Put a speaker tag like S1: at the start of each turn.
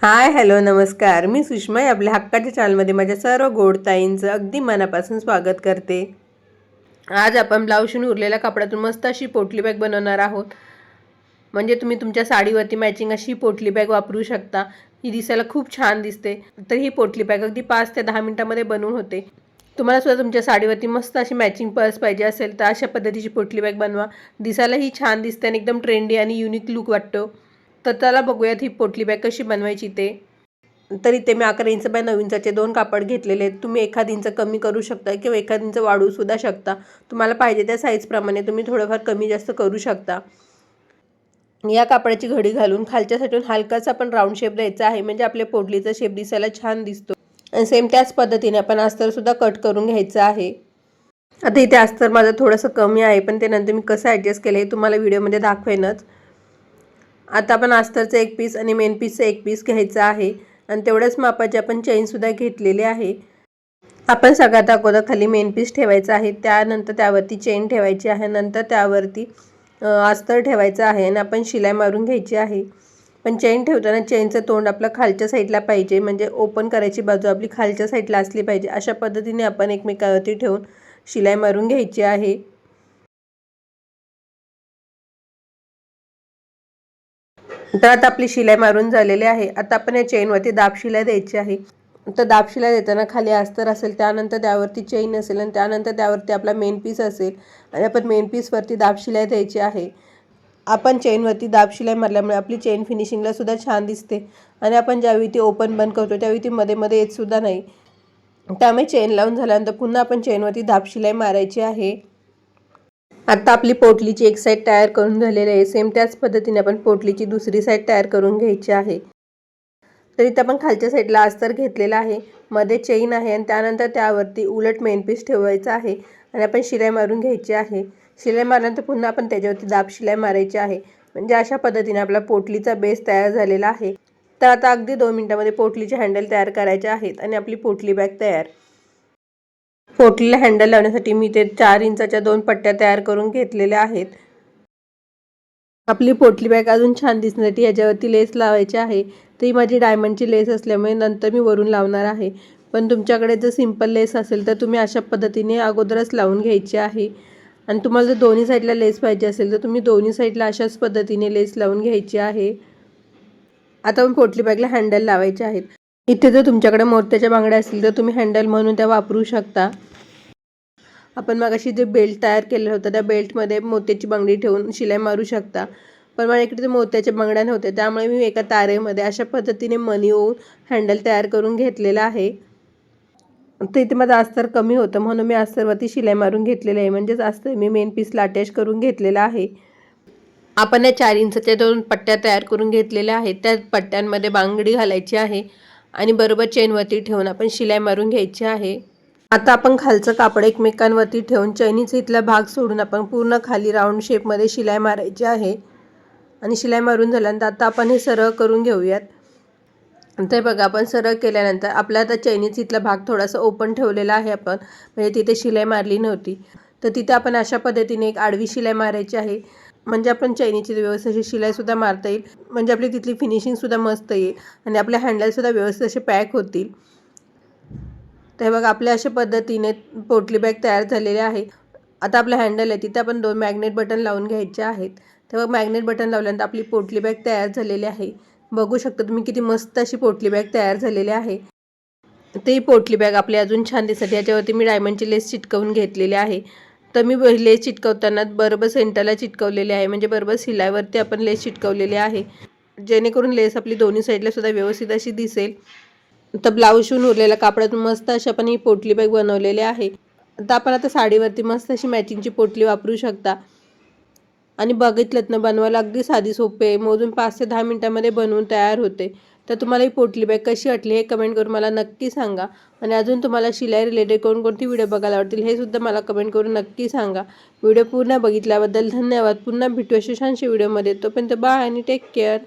S1: Hi hello नमस्कार. मी सुषमा आपल्या हक्काच्या चॅनलमध्ये माझ्या सर्व गोड ताईंचं अगदी मनापासून स्वागत करते. आज आपण ब्लाऊज शिवून उरलेल्या कपड्यातून मस्त अशी पोटली बॅग बनवणार आहोत. म्हणजे तुम्ही तुमच्या साडीवरती मॅचिंग अशी पोटली बॅग वापरू शकता. ही दिसायला खूप छान दिसते. तर ही पोटली बॅग अगदी 5 ते 10 मिनिटांमध्ये बनवून होते. तुम्हाला सुद्धा तुमच्या साडीवरती मस्त अशी मॅचिंग पर्स पाहिजे असेल तर अशा पद्धतीची पोटली बॅग बनवा. दिसायलाही छान दिसते आणि एकदम ट्रेंडी आणि युनिक लुक वाटतो. तर चला बघूयात ही पोटली बॅग कशी बनवायची ते. तर इथे मी 11 इंच बाय 9 इंचाचे 2 कापड घेतलेले आहेत. तुम्ही 1 इंच कमी करू शकता किंवा 1 इंच वाढवूसुद्धा शकता. तुम्हाला पाहिजे त्या साईजप्रमाणे तुम्ही थोडंफार कमी जास्त करू शकता. या कापडाची घडी घालून खालच्या साईडून हलकासा आपण राऊंड शेप द्यायचा आहे, म्हणजे आपल्या पोटलीचा शेप दिसायला छान दिसतो. आणि सेम त्याच पद्धतीने आपण अस्तरसुद्धा कट करून घ्यायचं आहे. आता इथे अस्तर माझं थोडंसं कमी आहे, पण ते नंतर मी कसं ॲडजस्ट केलं हे तुम्हाला व्हिडिओमध्ये दाखवेनच. आता आपण अस्तरचं एक पीस आणि मेन पीसचं एक पीस घ्यायचं आहे आणि तेवढ्याच मापाची आपण चेनसुद्धा घेतलेली आहे. आपण सगळ्यात अगोदर खाली मेन पीस ठेवायचा आहे, त्यानंतर त्यावरती चेन ठेवायची आहे, नंतर त्यावरती अस्तर ठेवायचं आहे आणि आपण शिलाई मारून घ्यायची आहे. पण चेन ठेवताना चेनचं तोंड आपलं खालच्या साईडला पाहिजे, म्हणजे ओपन करायची बाजू आपली खालच्या साईडला असली पाहिजे. अशा पद्धतीने आपण एकमेकावरती ठेवून शिलाई मारून घ्यायची आहे. तर आता आपली शिलाई मारून झालेली आहे. आता आपण या चेनवरती दाब शिलाई द्यायची आहे. तर दाब शिलाई देताना खाली अस्तर असेल, त्यानंतर त्यावरती चेन असेल आणि त्यानंतर त्यावरती आपला मेन पीस असेल आणि आपण मेन पीसवरती दाब शिलाई द्यायची आहे. आपण चेनवरती दाब शिलाई मारल्यामुळे आपली चेन फिनिशिंगला सुद्धा छान दिसते आणि आपण ज्यावेळी ती ओपन बंद करतो त्यावेळी ती मध्ये मध्ये येत सुद्धा नाही. त्यामुळे चेन लावून झाल्यानंतर पुन्हा आपण चेनवरती दाब शिलाई मारायची आहे. आता आपली पोटलीची एक साईड तयार करून झालेली आहे. सेम त्याच पद्धतीने आपण पोटलीची दुसरी साईड तयार करून घ्यायची आहे. तर इथे आपण खालच्या साईडला अस्तर घेतलेला आहे, मध्ये चेन आहे आणि त्यानंतर त्यावरती उलट मेन पीस ठेवायचा आहे आणि आपण शिलाई मारून घ्यायची आहे. शिलाई मारल्यानंतर पुन्हा आपण त्याच्यावरती दाब शिलाई मारायची आहे. म्हणजे अशा पद्धतीने आपला पोटलीचा बेस तयार झालेला आहे. तर आता अगदी 2 मिनिटांमध्ये पोटलीचे हँडल तयार करायचे आहेत आणि आपली पोटली बॅग तयार. पोटलीला हँडल लावण्यासाठी मी ते 4 इंचाच्या 2 पट्ट्या तयार करून घेतलेल्या आहेत. आपली पोटली बॅग अजून छान दिसण्यासाठी याच्यावरती लेस लावायची आहे. ती माझी डायमंडची लेस असल्यामुळे नंतर मी वरून लावणार आहे. पण तुमच्याकडे जर सिंपल लेस असेल तर तुम्ही अशा पद्धतीने अगोदरच लावून घ्यायची आहे. आणि तुम्हाला जर दोन्ही साईडला लेस पाहिजे असेल तर तुम्ही दोन्ही साईडला अशाच पद्धतीने लेस लावून घ्यायची आहे. आता आपण पोटली बॅगला हँडल लावायचे आहेत. इथे जर तुमच्याकडे मोत्याच्या बांगड्या असतील तर तुम्ही हँडल म्हणून त्या वापरू शकता. आपण मगाशी जे बेल्ट तयार केलेलं होतं त्या बेल्टमध्ये मोत्याची बांगडी ठेवून शिलाई मारू शकता. पण माझ्याकडे ते मोत्याच्या बांगड्या नव्हत्या, त्यामुळे मी एका तारेमध्ये अशा पद्धतीने मणी होऊन हँडल तयार करून घेतलेलं आहे. तर इथे माझं अस्तर कमी होतं म्हणून मी अस्तरवरती शिलाई मारून घेतलेलं आहे, म्हणजेच अस्तर मी मेन पीसला अटॅच करून घेतलेलं आहे. आपण या 4 इंचच्या 2 पट्ट्या तयार करून घेतलेल्या आहेत. त्या पट्ट्यांमध्ये बांगडी घालायची आहे आणि बरोबर चेनवरती ठेवून आपण शिलाई मारून घ्यायची आहे. आता आपण खालचं कापड एकमेकांवरती ठेवून चैनीचा इथला भाग सोडून आपण पूर्ण खाली राऊंड शेपमध्ये शिलाई मारायची आहे. आणि शिलाई मारून झाल्यानंतर आता आपण हे सरळ करून घेऊयात. तर बघा आपण सरळ केल्यानंतर आपला आता चैनीचा इथला भाग थोडासा ओपन ठेवलेला आहे आपण, म्हणजे तिथे शिलाई मारली नव्हती. तर तिथे आपण अशा पद्धतीने एक आडवी शिलाई मारायची आहे, म्हणजे आपण चैनीची व्यवस्थित शिलाईसुद्धा मारता येईल, म्हणजे आपली तिथली फिनिशिंगसुद्धा मस्त येईल आणि आपल्या हँडलसुद्धा व्यवस्थित असे पॅक होतील. तर बघा आपल्या अशा पद्धतीने पोटली बॅग तयार झालेली आहे. आता आपलं हँडल आहे तिथे आपण 2 मॅग्नेट बटन लावून घ्यायचे आहेत. तेव्हा मॅग्नेट बटन लावल्यानंतर आपली पोटली बॅग तयार झालेली आहे. बघू शकता तुम्ही किती मस्त अशी पोटली बॅग तयार झालेली आहे. ती पोटली बॅग आपली अजून छान दिसते. याच्यावरती मी डायमंडची लेस चिटकवून घेतलेली आहे. तर मी लेस चिटकवताना बरोबर सेंटरला चिटकवलेली आहे, म्हणजे बरोबर शिलाईवरती आपण लेस चिटकवलेली आहे, जेणेकरून लेस आपली दोन्ही साईडला सुद्धा व्यवस्थित अशी दिसेल. तर ब्लाऊज शिवून उरलेल्या कापडातून मस्त अशी आपण ही पोटली बॅग बनवलेली आहे. तर आपण आता साडीवरती मस्त अशी मॅचिंगची पोटली वापरू शकता. आणि बघितलं ना, बनवायला अगदी साधी सोपी आहे. मोजून 5 ते 10 मिनिटांमध्ये बनवून तयार होते. तर तुम्हाला ही पोटली बॅग कशी वाटली हे कमेंट करून मला नक्की सांगा. आणि अजून तुम्हाला शिलाई रिलेटेड कोणकोणती व्हिडिओ बघायला आवडतील हे सुद्धा मला कमेंट करून नक्की सांगा. व्हिडिओ पूर्ण बघितल्याबद्दल धन्यवाद. पुन्हा भेटू अशा छानशा व्हिडिओमध्ये. तोपर्यंत बाय आणि टेक केअर.